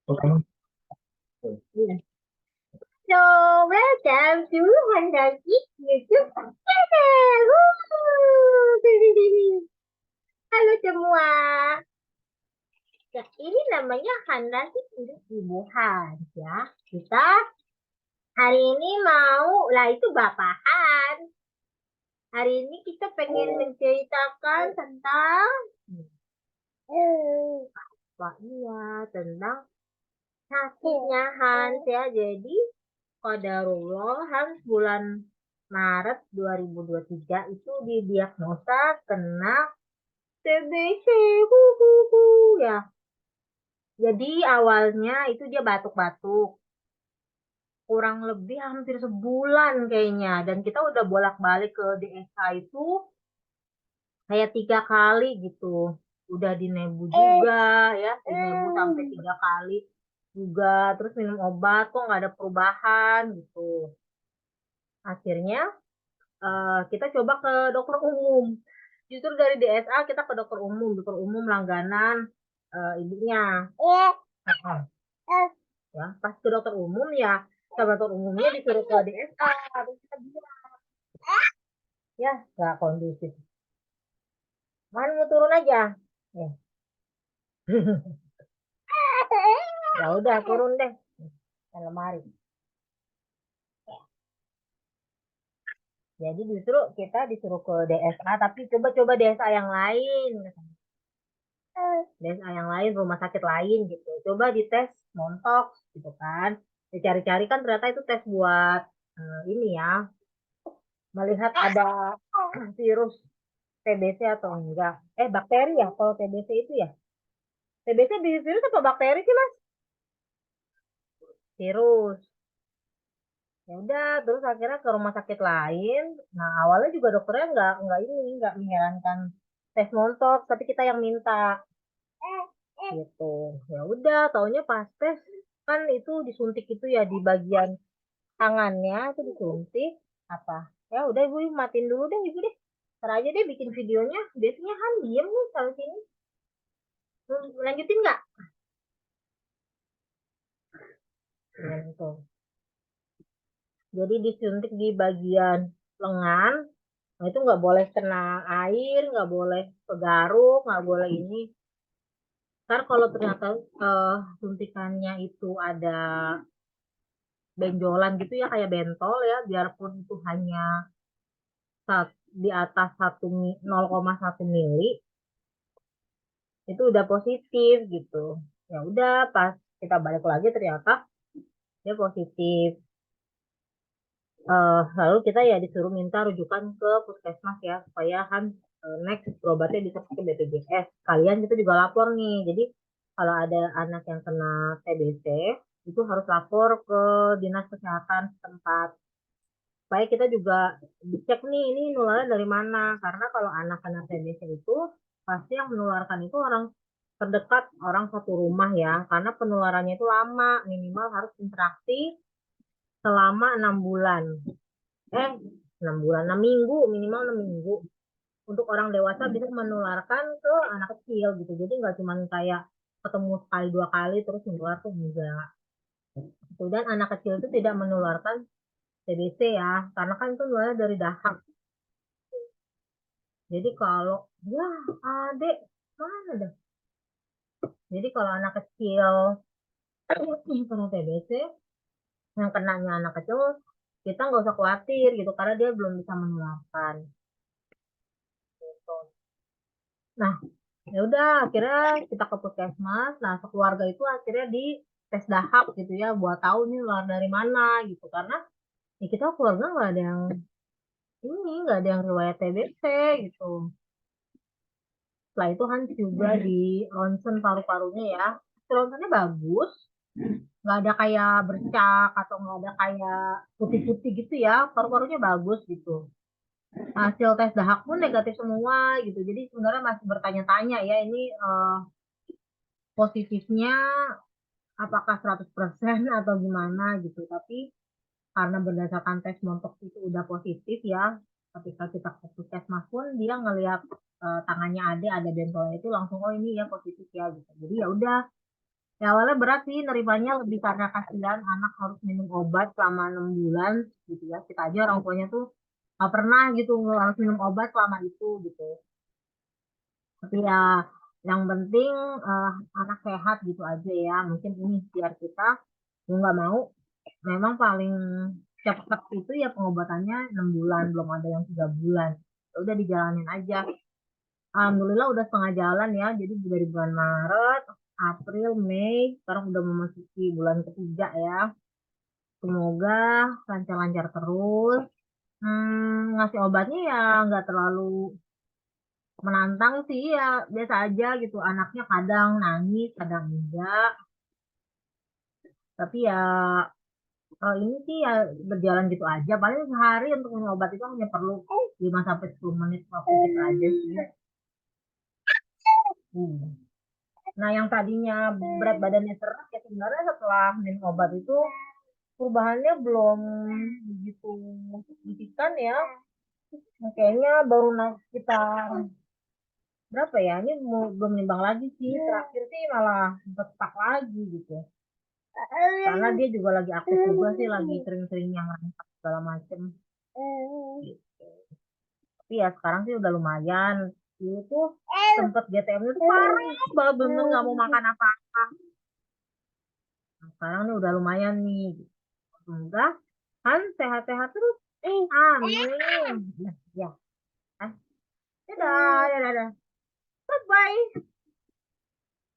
Iya. So, welcome to Honda Kids YouTube channel. Wuh. Halo semua. Ya, ini namanya Honda Kids untuk Ibu Hans ya. Kita hari ini mau, lah itu Bapak Hans. Hari ini kita pengen menceritakan tentang Pak iya, tentang sakitnya Hans ya. Jadi qadarullah Hans bulan Maret 2023 itu didiagnosa kena TBC. Ya. Jadi awalnya itu dia batuk-batuk. Kurang lebih hampir sebulan kayaknya. Dan kita udah bolak-balik ke DSA itu kayak 3 kali gitu. Udah di nebu juga ya. Di nebu sampai 3 kali juga. Terus minum obat kok nggak ada perubahan gitu. Akhirnya kita coba ke dokter umum. Justru dari DSA kita ke dokter umum langganan ibunya. Nah, ya, pas ke dokter umum ya, sama dokter umumnya disuruh ke DSA. Terus kita bilang, ya nggak kondusif. Man mau turun aja. Ya, ya udah turun deh. Ke lemari. Jadi justru kita disuruh ke DSA, tapi coba-coba DSA yang lain. DSA yang lain, rumah sakit lain gitu. Coba dites montok gitu kan. Dicari-cari kan ternyata itu tes buat ini ya, melihat ada virus TBC atau enggak. Bakteri ya, kalau TBC itu ya. TBC virus apa bakteri sih, Mas? Virus. Ya udah, terus akhirnya ke rumah sakit lain. Nah, awalnya juga dokternya nggak menyarankan tes montok, tapi kita yang minta gitu. Ya udah, taunya pas tes kan itu disuntik itu ya di bagian tangannya itu disuntik apa. Ya udah ibu matiin dulu deh ibu deh. Ntar aja deh bikin videonya. Biasanya kan diem nih kalau sini. Lanjutin nggak? Ya, gitu. Jadi disuntik di bagian lengan. Nah, itu nggak boleh kena air, nggak boleh pegaruk, nggak boleh ini. Ntar kalau ternyata suntikannya itu ada benjolan gitu ya, kayak bentol ya, biarpun itu hanya di atas 0,1 mili, itu udah positif gitu. Ya udah, pas kita balik lagi ternyata dia positif. Lalu kita ya disuruh minta rujukan ke puskesmas ya supaya kan next berobatnya bisa pakai BPJS. Kalian kita juga lapor nih. Jadi kalau ada anak yang kena TBC itu harus lapor ke dinas kesehatan setempat. Supaya kita juga dicek nih ini nularnya dari mana. Karena kalau anak kena TBC itu pasti yang menularkan itu orang terdekat, orang satu rumah ya. Karena penularannya itu lama, minimal harus interaksi selama 6 bulan. 6 bulan, 6 minggu, minimal 6 minggu. Untuk orang dewasa bisa menularkan ke anak kecil gitu. Jadi nggak cuma kayak ketemu sekali 2 kali terus menular tuh enggak. Dan anak kecil itu tidak menularkan TBC ya, karena kan itu nularnya dari dahak. Jadi kalau ya adek mana dah. Jadi kalau anak kecil kena TBC, yang kenanya anak kecil, kita nggak usah khawatir gitu karena dia belum bisa menularkan. Gitu. Nah, ya udah akhirnya kita ke puskesmas. Nah, sekeluarga itu akhirnya di tes dahak gitu ya buat tahu nih luar dari mana gitu karena ya kita keluarga nggak ada yang riwayat TBC gitu. Setelah itu kan juga di ronsen paru-parunya ya. Ronsennya bagus, nggak ada kayak bercak atau nggak ada kayak putih-putih gitu ya. Paru-parunya bagus gitu. Hasil tes dahak pun negatif semua gitu. Jadi sebenarnya masih bertanya-tanya ya ini positifnya apakah 100% atau gimana gitu. Tapi karena berdasarkan tes montok itu udah positif ya, ketika kita ke puskesmas pun dia ngelihat tangannya ada bentolnya itu langsung oh ini ya positif ya gitu. Jadi ya udah Ya awalnya berat sih nerimanya lebih karena kasihan anak harus minum obat selama 6 bulan gitu ya. Kita aja orang tuanya tuh nggak pernah gitu harus minum obat selama itu gitu. Tapi ya yang penting eh, anak sehat gitu aja ya. Mungkin ini biar kita mau nggak mau memang paling cepat itu ya pengobatannya 6 bulan, belum ada yang 3 bulan. Ya udah dijalanin aja. Alhamdulillah udah setengah jalan ya. Jadi dari bulan Maret, April, Mei, sekarang udah memasuki bulan ketiga ya. Semoga lancar-lancar terus. Ngasih obatnya ya nggak terlalu menantang sih ya biasa aja gitu. Anaknya kadang nangis, kadang enggak. Tapi ya ini sih ya berjalan gitu aja. Paling sehari untuk minum obat itu hanya perlu 5 sampai 10 menit waktu kita aja sih. Hmm. Nah, yang tadinya berat badannya serak ya sebenarnya setelah minum obat itu perubahannya belum begitu signifikan ya. Nah, kayaknya baru naik sekitar berapa ya? Ini belum nimbang lagi sih. Terakhir sih malah sempat stuck lagi gitu. Karena dia juga lagi aktif juga sih, lagi sering-sering yang rangkap segala macem. Gitu. Tapi ya sekarang sih udah lumayan. Dulu tuh sempet GTM-nya tuh parah banget bener nggak mau makan apa-apa. Nah, sekarang nih udah lumayan nih. Semoga kan sehat-sehat terus. Amin. Nah, ya. Ah, dadah, dadah, dadah. Bye-bye.